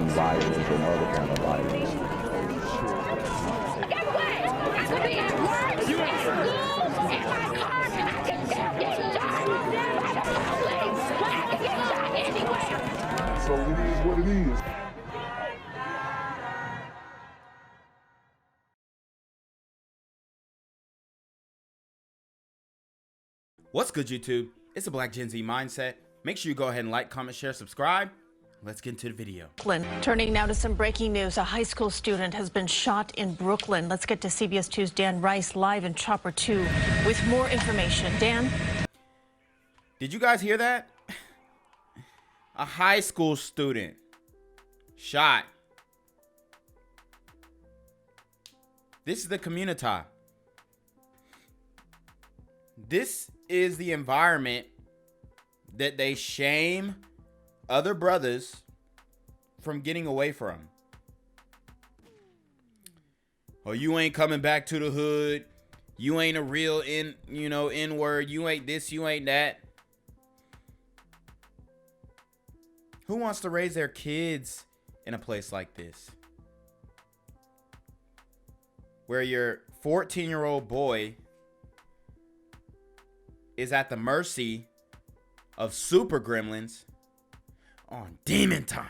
violence or no other kind of violence. Get away! I could be at work, at school, in my car, I can still get shot by the police, but I can get shot anywhere. So it is what it is. What's good, YouTube? It's a Black Gen Z Mindset. Make sure you go ahead and like, comment, share, subscribe. Let's get into the video. Turning now to some breaking news. A high school student has been shot in Brooklyn. Let's get to CBS 2's Dan Rice live in Chopper 2 with more information. Dan? Did you guys hear that? A high school student shot. This is the community. This is the environment that they shame other brothers from getting away from. Oh, you ain't coming back to the hood. You ain't a real N-word. You ain't this, you ain't that. Who wants to raise their kids in a place like this? Where your 14-year-old boy is at the mercy of super gremlins on demon time.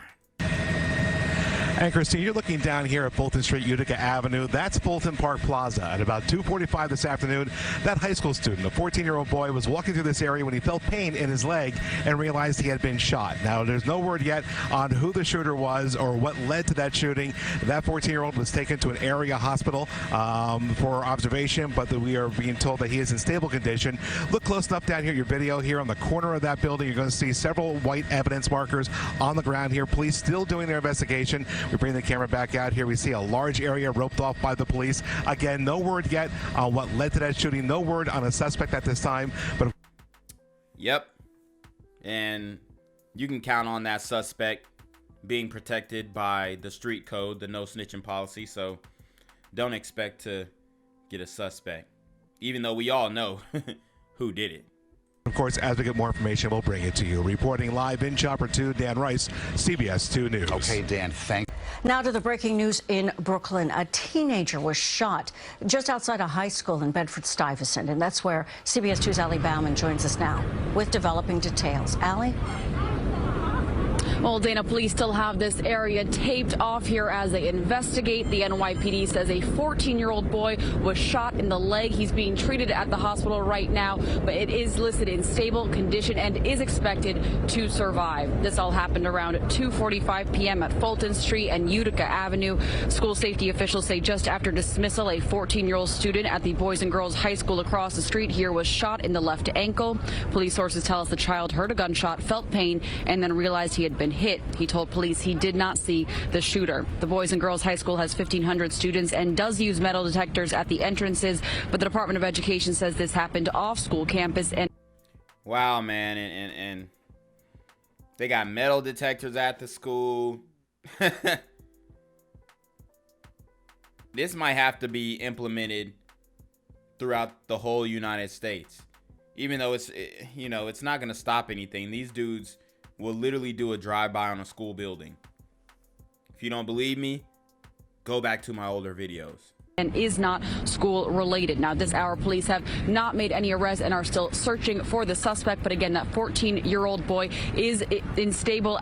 And Christine, you're looking down here at Fulton Street, Utica Avenue. That's Fulton Park Plaza. At about 2:45 this afternoon, that high school student, a 14-year-old boy, was walking through this area when he felt pain in his leg and realized he had been shot. Now, there's no word yet on who the shooter was or what led to that shooting. That 14-year-old was taken to an area hospital for observation, but we are being told that he is in stable condition. Look close enough down here, your video here on the corner of that building. You're going to see several white evidence markers on the ground here. Police still doing their investigation. We bring the camera back out here. We see a large area roped off by the police. Again, no word yet on what led to that shooting. No word on a suspect at this time. But yep. And you can count on that suspect being protected by the street code, the no snitching policy. So don't expect to get a suspect, even though we all know who did it. Of course, as we get more information, we'll bring it to you. Reporting live in Chopper 2, Dan Rice, CBS 2 News. Okay, Dan, thank you. Now to the breaking news in Brooklyn. A teenager was shot just outside a high school in Bedford-Stuyvesant, and that's where CBS 2's Allie Bauman joins us now with developing details. Allie? Well, Dana, police still have this area taped off here as they investigate. The NYPD says a 14-year-old boy was shot in the leg. He's being treated at the hospital right now, but it is listed in stable condition and is expected to survive. This all happened around 2:45 p.m. at Fulton Street and Utica Avenue. School safety officials say just after dismissal, a 14-year-old student at the Boys and Girls High School across the street here was shot in the left ankle. Police sources tell us the child heard a gunshot, felt pain, and then realized he had been hit. He told police he did not see the shooter. The Boys and Girls High School has 1,500 students and does use metal detectors at the entrances, but the Department of Education says this happened off school campus. And wow, man, and they got metal detectors at the school. This might have to be implemented throughout the whole United States, even though it's not going to stop anything. These dudes will literally do a drive-by on a school building. If you don't believe me, go back to my older videos. And is not school related. Now, this hour, police have not made any arrests and are still searching for the suspect. But again, that 14-year-old boy is in stable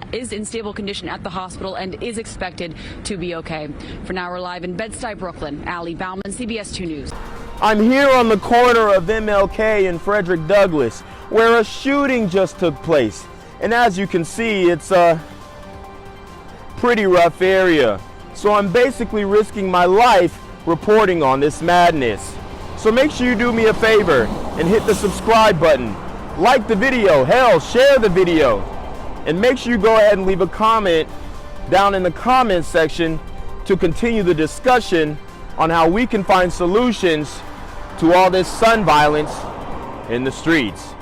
condition at the hospital and is expected to be okay. For now, we're live in Bed-Stuy, Brooklyn. Allie Bauman, CBS 2 News. I'm here on the corner of MLK and Frederick Douglass, where a shooting just took place. And as you can see, it's a pretty rough area. So I'm basically risking my life reporting on this madness. So make sure you do me a favor and hit the subscribe button. Like the video, hell, share the video. And make sure you go ahead and leave a comment down in the comments section to continue the discussion on how we can find solutions to all this son violence in the streets.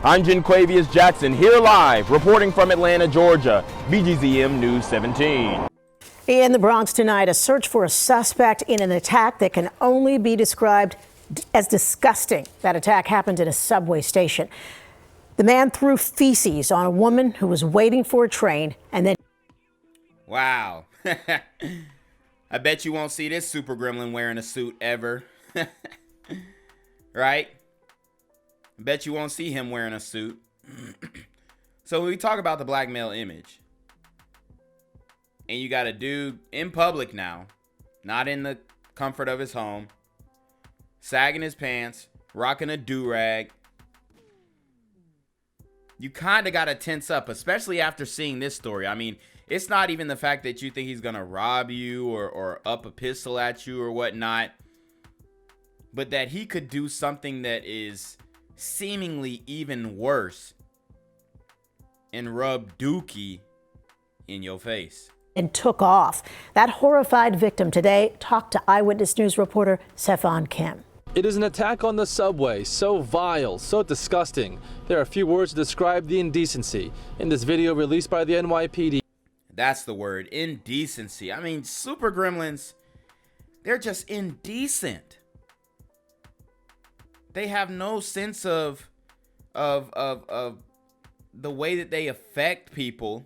I'm Jenquavius Jackson, here live, reporting from Atlanta, Georgia, BGZM News 17. In the Bronx tonight, a search for a suspect in an attack that can only be described as disgusting. That attack happened in a subway station. The man threw feces on a woman who was waiting for a train and then... Wow. I bet you won't see this super gremlin wearing a suit ever. Right? I bet you won't see him wearing a suit. So when we talk about the black male image, and you got a dude in public now, not in the comfort of his home, sagging his pants, rocking a do-rag, you kind of got to tense up, especially after seeing this story. I mean, it's not even the fact that you think he's going to rob you or up a pistol at you or whatnot, but that he could do something that is seemingly even worse and rub dookie in your face. And took off. That horrified victim today talked to Eyewitness News reporter Stefan Kim. It is an attack on the subway, so vile, so disgusting. There are a few words to describe the indecency in this video released by the NYPD. That's the word, indecency. I mean, super gremlins, they're just indecent. They have no sense of the way that they affect people.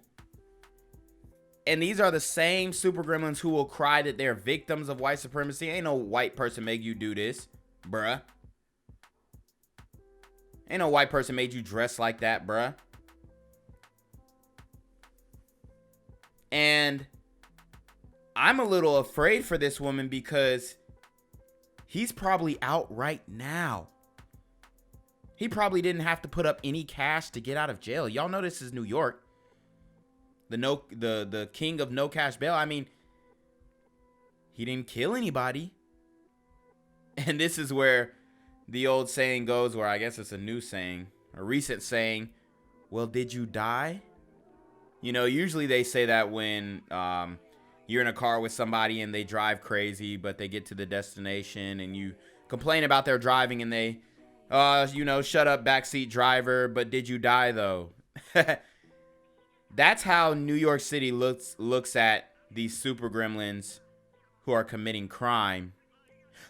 And these are the same super gremlins who will cry that they're victims of white supremacy. Ain't no white person make you do this, bruh. Ain't no white person made you dress like that, bruh. And I'm a little afraid for this woman because he's probably out right now. He probably didn't have to put up any cash to get out of jail. Y'all know this is New York. The king of no cash bail. I mean, he didn't kill anybody. And this is where the old saying goes, or I guess it's a new saying, a recent saying, well, did you die? You know, usually they say that when you're in a car with somebody and they drive crazy, but they get to the destination and you complain about their driving and they, you know, shut up, backseat driver, but did you die though? That's how New York City looks at these super gremlins who are committing crime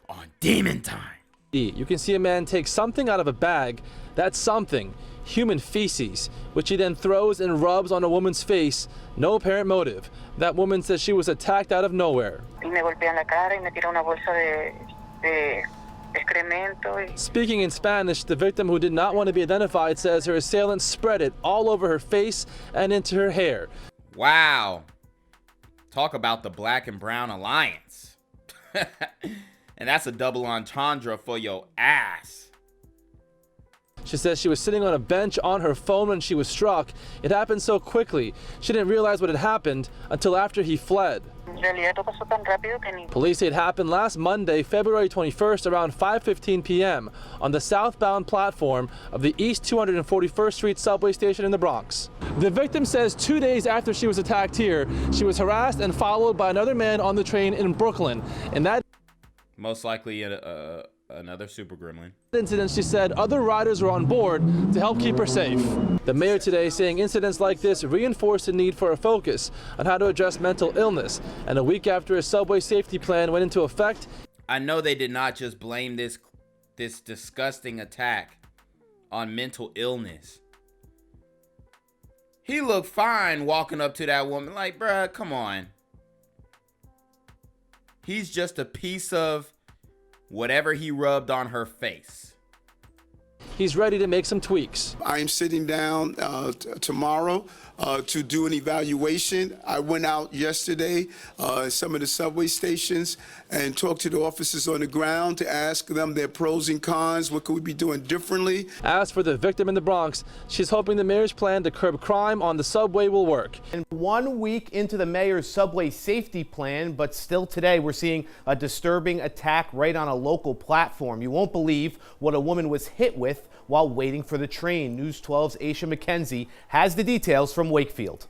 on demon time. You can see a man take something out of a bag. That's something, human feces, which he then throws and rubs on a woman's face. No apparent motive. That woman says she was attacked out of nowhere. Speaking in Spanish, the victim, who did not want to be identified, says her assailant spread it all over her face and into her hair. Wow. Talk about the black and brown alliance. And that's a double entendre for your ass. She says she was sitting on a bench on her phone when she was struck. It happened so quickly. She didn't realize what had happened until after he fled. Police say it happened last Monday, February 21st, around 5:15 p.m. on the southbound platform of the East 241st Street subway station in the Bronx. The victim says 2 days after she was attacked here, she was harassed and followed by another man on the train in Brooklyn. And that most likely another super gremlin. Incident, she said other riders were on board to help keep her safe. The mayor today saying incidents like this reinforce the need for a focus on how to address mental illness. And a week after a subway safety plan went into effect. I know they did not just blame this disgusting attack on mental illness. He looked fine walking up to that woman like, bruh, come on. He's just a piece of whatever he rubbed on her face. He's ready to make some tweaks. I am sitting down tomorrow to do an evaluation. I went out yesterday, some of the subway stations, and talked to the officers on the ground to ask them their pros and cons. What could we be doing differently? As for the victim in the Bronx, she's hoping the mayor's plan to curb crime on the subway will work. And 1 week into the mayor's subway safety plan, but still today we're seeing a disturbing attack right on a local platform. You won't believe what a woman was hit with while waiting for the train. News 12's Aisha McKenzie has the details from Wakefield.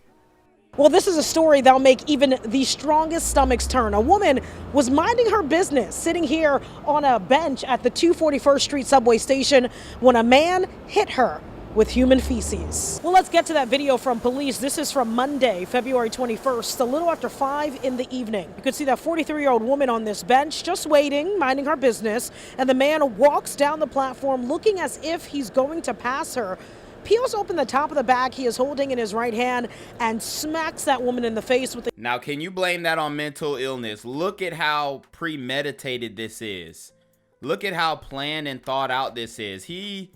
Well, this is a story that'll make even the strongest stomachs turn. A woman was minding her business, sitting here on a bench at the 241st Street subway station when a man hit her with human feces. Well, let's get to that video from police. This is from Monday, February 21st, a little after 5 in the evening. You could see that 43-year-old woman on this bench just waiting, minding her business, and the man walks down the platform looking as if he's going to pass her. peels open the top of the bag he is holding in his right hand and smacks that woman in the face with the... Now, can you blame that on mental illness? Look at how premeditated this is. Look at how planned and thought out this is. He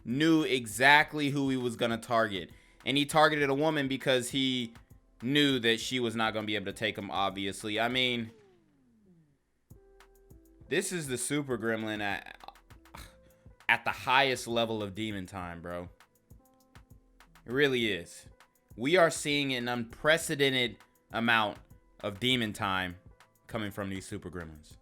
knew exactly who he was going to target. And he targeted a woman because he knew that she was not going to be able to take him, obviously. I mean, this is the super gremlin at the highest level of demon time, bro. It really is. We are seeing an unprecedented amount of demon time coming from these super gremlins.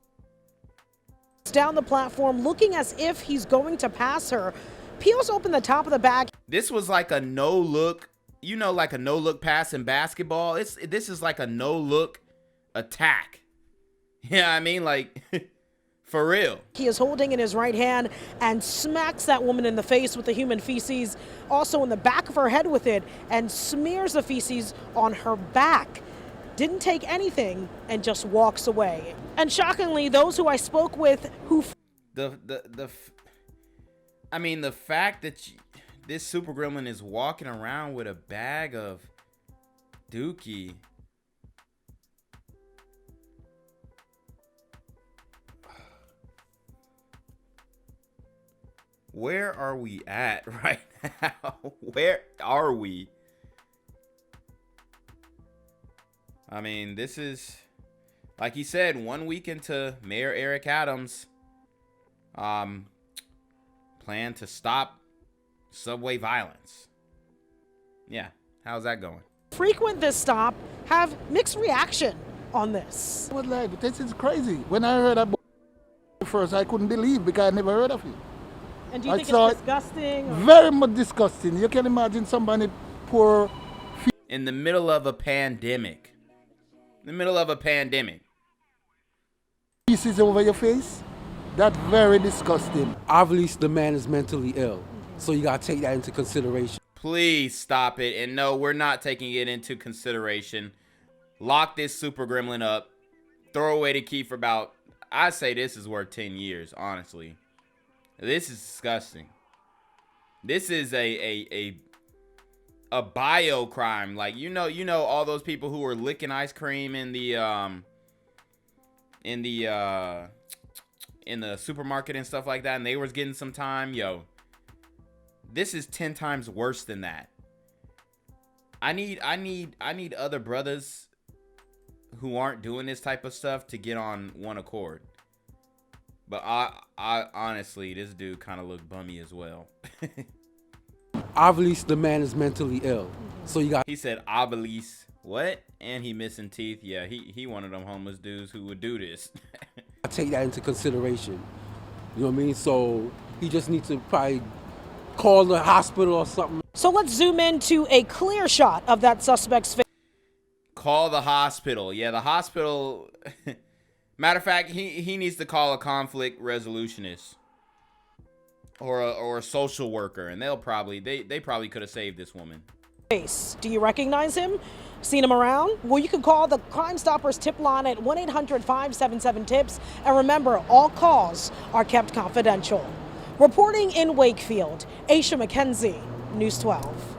Down the platform, looking as if he's going to pass her, peels open the top of the bag. This was like a no-look, you know, like a no-look pass in basketball. This is like a no-look attack. Yeah, I mean, like, for real. He is holding in his right hand and smacks that woman in the face with the human feces, also in the back of her head with it, and smears the feces on her back. Didn't take anything and just walks away. And shockingly, those who I spoke with who... I mean, the fact that this super gremlin is walking around with a bag of dookie. Where are we at right now? Where are we? I mean, this is, like he said, 1 week into Mayor Eric Adams' plan to stop subway violence. Yeah, how's that going? Frequent this stop have mixed reaction on this. This is crazy. When I heard about it first, I couldn't believe because I never heard of it. And do you think it's disgusting? Very much disgusting. You can imagine somebody poor. In the middle of a pandemic. In the middle of a pandemic. Feces over your face? That's very disgusting. Obviously, the man is mentally ill. So you got to take that into consideration. Please stop it. And no, we're not taking it into consideration. Lock this super gremlin up. Throw away the key for about, I say this is worth 10 years, honestly. This is disgusting. This is a bio crime. Like, you know all those people who were licking ice cream in the supermarket and stuff like that, and they was getting some time. Yo, this is 10 times worse than that. I need other brothers who aren't doing this type of stuff to get on one accord. But I honestly, this dude kind of looked bummy as well. Obviously, the man is mentally ill. So you got. He said, "Obviously, what?" And he missing teeth. Yeah, he one of them homeless dudes who would do this. I take that into consideration. You know what I mean? So he just needs to probably call the hospital or something. So let's zoom into a clear shot of that suspect's face. Call the hospital. Yeah, the hospital. Matter of fact, he needs to call a conflict resolutionist or a social worker, and they'll probably they probably could have saved this woman. Do you recognize him? Seen him around? Well, you can call the Crime Stoppers tip line at 1-800-577-TIPS, and remember, all calls are kept confidential. Reporting in Wakefield, Aisha McKenzie, News 12.